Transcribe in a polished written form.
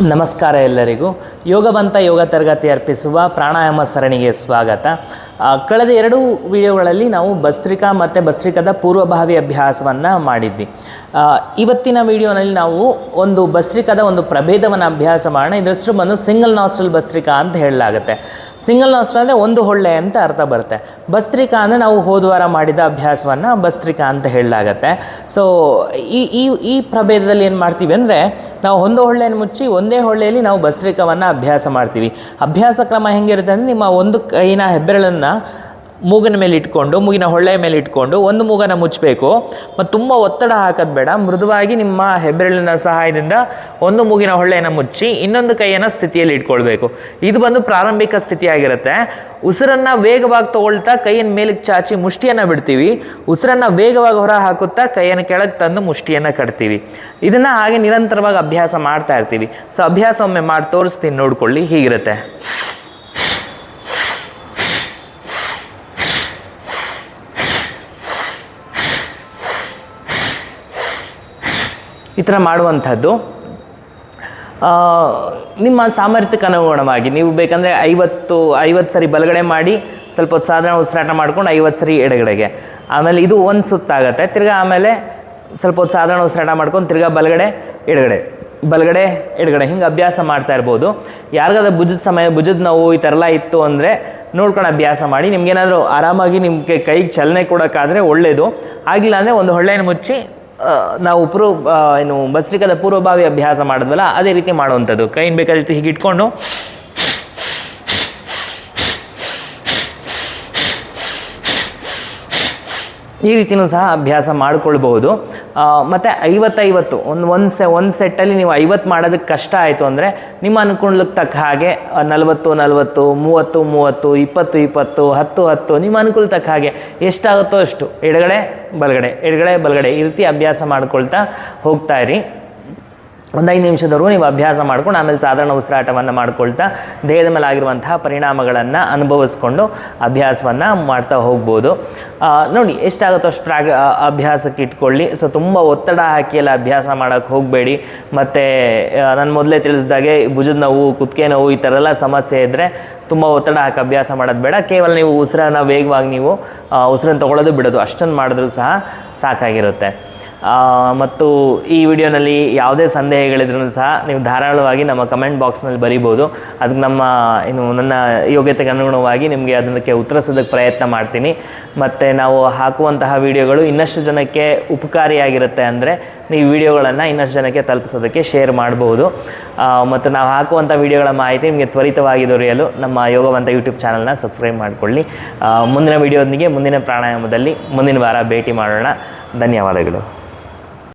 ನಮಸ್ಕಾರ ಎಲ್ಲರಿಗೂ. ಯೋಗವಂತ ಯೋಗ ತರಗತಿ ಅರ್ಪಿಸುವ ಪ್ರಾಣಾಯಾಮ ಸರಣಿಗೆ ಸ್ವಾಗತ. ಕಳೆದ 2 ವಿಡಿಯೋಗಳಲ್ಲಿ ನಾವು ಭಸ್ತ್ರಿಕಾ ಮತ್ತು ಭಸ್ತ್ರಿಕದ ಪೂರ್ವಭಾವಿ ಅಭ್ಯಾಸವನ್ನು ಮಾಡಿದ್ವಿ. ಇವತ್ತಿನ ವಿಡಿಯೋನಲ್ಲಿ ನಾವು ಒಂದು ಭಸ್ತ್ರಿಕದ ಒಂದು ಪ್ರಭೇದವನ್ನು ಅಭ್ಯಾಸ ಮಾಡೋಣ. ಇದರ ಹೆಸರು ಬಂದು ಸಿಂಗಲ್ ನಾಸ್ಟ್ರಲ್ ಭಸ್ತ್ರಿಕಾ ಅಂತ ಹೇಳಲಾಗುತ್ತೆ. ಸಿಂಗಲ್ ನಾಸ್ಟ್ರಲ್ ಅಂದರೆ ಒಂದು ಹೊಳ್ಳೆ ಅಂತ ಅರ್ಥ ಬರುತ್ತೆ. ಭಸ್ತ್ರಿಕಾ ಅಂದರೆ ನಾವು ಹೋದವಾರ ಮಾಡಿದ ಅಭ್ಯಾಸವನ್ನು ಭಸ್ತ್ರಿಕಾ ಅಂತ ಹೇಳಲಾಗತ್ತೆ. ಸೊ ಈ ಪ್ರಭೇದದಲ್ಲಿ ಏನು ಮಾಡ್ತೀವಿ ಅಂದರೆ ನಾವು ಒಂದು ಹೊಳ್ಳೆಯನ್ನು ಮುಚ್ಚಿ ಒಂದೇ ಹೊಳ್ಳೆಯಲ್ಲಿ ನಾವು ಭಸ್ತ್ರಿಕಾವನ್ನು ಅಭ್ಯಾಸ ಮಾಡ್ತೀವಿ. ಅಭ್ಯಾಸ ಕ್ರಮ ಹೆಂಗಿರುತ್ತೆ ಅಂದರೆ ನಿಮ್ಮ ಒಂದು ಕೈನ ಹೆಬ್ಬೆರಳನ್ನು ಮೂಗಿನ ಮೇಲೆ ಇಟ್ಕೊಂಡು ಮೂಗಿನ ಹೊಳ್ಳೆಯ ಮೇಲೆ ಇಟ್ಕೊಂಡು ಒಂದು ಮೂಗನ್ನು ಮುಚ್ಚಬೇಕು ಮತ್ತು ತುಂಬ ಒತ್ತಡ ಹಾಕೋದು ಬೇಡ. ಮೃದುವಾಗಿ ನಿಮ್ಮ ಹೆಬ್ಬೆರಳಿನ ಸಹಾಯದಿಂದ ಒಂದು ಮೂಗಿನ ಹೊಳ್ಳೆಯನ್ನು ಮುಚ್ಚಿ ಇನ್ನೊಂದು ಕೈಯನ್ನು ಸ್ಥಿತಿಯಲ್ಲಿ ಇಟ್ಕೊಳ್ಬೇಕು. ಇದು ಬಂದು ಪ್ರಾರಂಭಿಕ ಸ್ಥಿತಿಯಾಗಿರುತ್ತೆ. ಉಸಿರನ್ನು ವೇಗವಾಗಿ ತಗೊಳ್ತಾ ಕೈಯನ್ನು ಮೇಲಕ್ಕೆ ಚಾಚಿ ಮುಷ್ಟಿಯನ್ನು ಬಿಡ್ತೀವಿ. ಉಸಿರನ್ನು ವೇಗವಾಗಿ ಹೊರ ಹಾಕುತ್ತಾ ಕೈಯನ್ನು ಕೆಳಗೆ ತಂದು ಮುಷ್ಟಿಯನ್ನು ಕಟ್ತೀವಿ. ಇದನ್ನು ಹಾಗೆ ನಿರಂತರವಾಗಿ ಅಭ್ಯಾಸ ಮಾಡ್ತಾ ಇರ್ತೀವಿ. ಸೊ ಅಭ್ಯಾಸ ಒಮ್ಮೆ ಮಾಡಿ ತೋರಿಸ್ತೀನಿ, ನೋಡ್ಕೊಳ್ಳಿ. ಹೀಗಿರುತ್ತೆ. ಈ ಥರ ಮಾಡುವಂಥದ್ದು ನಿಮ್ಮ ಸಾಮರ್ಥ್ಯಕ್ಕೆ ಅನುಗುಣವಾಗಿ ನೀವು ಬೇಕಂದರೆ 50 ಸರಿ ಬಲಗಡೆ ಮಾಡಿ ಸ್ವಲ್ಪ ಹೊತ್ತು ಸಾಧಾರಣ ಉಸಿರಾಟ ಮಾಡ್ಕೊಂಡು 50 ಸರಿ ಎಡಗಡೆಗೆ. ಆಮೇಲೆ ಇದು ಒಂದು ಸುತ್ತಾಗುತ್ತೆ. ತಿರ್ಗಾ ಆಮೇಲೆ ಸ್ವಲ್ಪ ಹೊತ್ತು ಸಾಧಾರಣ ಉಸಿರಾಟ ಮಾಡ್ಕೊಂಡು ತಿರ್ಗಾ ಬಲಗಡೆ ಎಡಗಡೆ ಹಿಂಗೆ ಅಭ್ಯಾಸ ಮಾಡ್ತಾ ಇರ್ಬೋದು. ಯಾರಿಗಾದ ಭುಜದ ನೋವು ಈ ಥರ ಎಲ್ಲ ಇತ್ತು ಅಂದರೆ ನೋಡ್ಕೊಂಡು ಅಭ್ಯಾಸ ಮಾಡಿ. ನಿಮ್ಗೇನಾದರೂ ಆರಾಮಾಗಿ ನಿಮಗೆ ಕೈಗೆ ಚಲನೆ ಕೊಡೋಕ್ಕಾದರೆ ಒಳ್ಳೆಯದು. ಆಗಿಲ್ಲ ಅಂದರೆ ಒಂದು ಹೊಳ್ಳೆಯನ್ನು ಮುಚ್ಚಿ ನಾವು ಭಸ್ತ್ರಿಕದ ಪೂರ್ವಭಾವಿ ಅಭ್ಯಾಸ ಮಾಡಿದ್ವಲ್ಲ ಅದೇ ರೀತಿ ಮಾಡುವಂಥದ್ದು. ಕೈನ ಬೇಕಾದ ರೀತಿ ಹೀಗೆ ಇಟ್ಕೊಂಡು ಈ ರೀತಿಯೂ ಸಹ ಅಭ್ಯಾಸ ಮಾಡಿಕೊಳ್ಬಹುದು. ಮತ್ತು 50 ಒಂದು ಸೆಟ್ಟಲ್ಲಿ ನೀವು 50 ಮಾಡೋದಕ್ಕೆ ಕಷ್ಟ ಆಯಿತು ಅಂದರೆ ನಿಮ್ಮ ಅನುಕೂಲಕ್ಕೆ ತಕ್ಕ ಹಾಗೆ 40 30 20 10 ನಿಮ್ಮ ಅನುಕೂಲ ತಕ್ಕ ಹಾಗೆ ಎಷ್ಟಾಗುತ್ತೋ ಅಷ್ಟು ಎಡಗಡೆ ಬಲಗಡೆ ಈ ರೀತಿ ಅಭ್ಯಾಸ ಮಾಡ್ಕೊಳ್ತಾ ಹೋಗ್ತಾ ಇರಿ. ಒಂದು 5 ನಿಮಿಷದವರೆಗೂ ನೀವು ಅಭ್ಯಾಸ ಮಾಡ್ಕೊಂಡು ಆಮೇಲೆ ಸಾಧಾರಣ ಉಸಿರಾಟವನ್ನು ಮಾಡ್ಕೊಳ್ತಾ ದೇಹದ ಮೇಲೆ ಆಗಿರುವಂತಹ ಪರಿಣಾಮಗಳನ್ನು ಅನುಭವಿಸ್ಕೊಂಡು ಅಭ್ಯಾಸವನ್ನು ಮಾಡ್ತಾ ಹೋಗ್ಬೋದು. ನೋಡಿ, ಎಷ್ಟಾಗುತ್ತೋ ಅಷ್ಟು ಅಭ್ಯಾಸಕ್ಕೆ ಇಟ್ಕೊಳ್ಳಿ. ಸೊ ತುಂಬ ಒತ್ತಡ ಹಾಕಿ ಎಲ್ಲ ಅಭ್ಯಾಸ ಮಾಡೋಕ್ಕೆ ಹೋಗಬೇಡಿ. ಮತ್ತು ನಾನು ಮೊದಲೇ ತಿಳಿಸಿದಾಗೆ ಭುಜದ ನೋವು, ಕುತ್ತಿಗೆ ನೋವು ಈ ಥರ ಎಲ್ಲ ಸಮಸ್ಯೆ ಇದ್ದರೆ ತುಂಬ ಒತ್ತಡ ಹಾಕಿ ಅಭ್ಯಾಸ ಮಾಡೋದು ಬೇಡ. ಕೇವಲ ನೀವು ಉಸಿರನ್ನು ವೇಗವಾಗಿ ನೀವು ಉಸಿರನ್ನು ತೊಗೊಳ್ಳೋದು ಬಿಡೋದು ಅಷ್ಟನ್ನು ಮಾಡಿದ್ರೂ ಸಹ ಸಾಕಾಗಿರುತ್ತೆ. ಮತ್ತು ಈ ವಿಡಿಯೋನಲ್ಲಿ ಯಾವುದೇ ಸಂದೇಹಗಳಿದ್ರೂ ಸಹ ನೀವು ಧಾರಾಳವಾಗಿ ನಮ್ಮ ಕಮೆಂಟ್ ಬಾಕ್ಸ್ನಲ್ಲಿ ಬರೀಬೋದು. ಅದಕ್ಕೆ ನನ್ನ ಯೋಗ್ಯತೆಗೆ ಅನುಗುಣವಾಗಿ ನಿಮಗೆ ಅದಕ್ಕೆ ಉತ್ತರಿಸೋದಕ್ಕೆ ಪ್ರಯತ್ನ ಮಾಡ್ತೀನಿ. ಮತ್ತು ನಾವು ಹಾಕುವಂತಹ ವಿಡಿಯೋಗಳು ಇನ್ನಷ್ಟು ಜನಕ್ಕೆ ಉಪಕಾರಿಯಾಗಿರುತ್ತೆ ಅಂದರೆ ನೀವು ವಿಡಿಯೋಗಳನ್ನು ಇನ್ನಷ್ಟು ಜನಕ್ಕೆ ತಲುಪಿಸೋದಕ್ಕೆ ಶೇರ್ ಮಾಡಬಹುದು. ಮತ್ತು ನಾವು ಹಾಕುವಂಥ ವಿಡಿಯೋಗಳ ಮಾಹಿತಿ ನಿಮಗೆ ತ್ವರಿತವಾಗಿ ದೊರೆಯಲು ನಮ್ಮ ಯೋಗವಂತ ಯೂಟ್ಯೂಬ್ ಚಾನಲ್ನ ಸಬ್ಸ್ಕ್ರೈಬ್ ಮಾಡಿಕೊಳ್ಳಿ. ಮುಂದಿನ ವಿಡಿಯೋದೊಂದಿಗೆ ಮುಂದಿನ ಪ್ರಾಣಾಯಾಮದಲ್ಲಿ ಮುಂದಿನ ವಾರ ಭೇಟಿ ಮಾಡೋಣ. ಧನ್ಯವಾದಗಳು.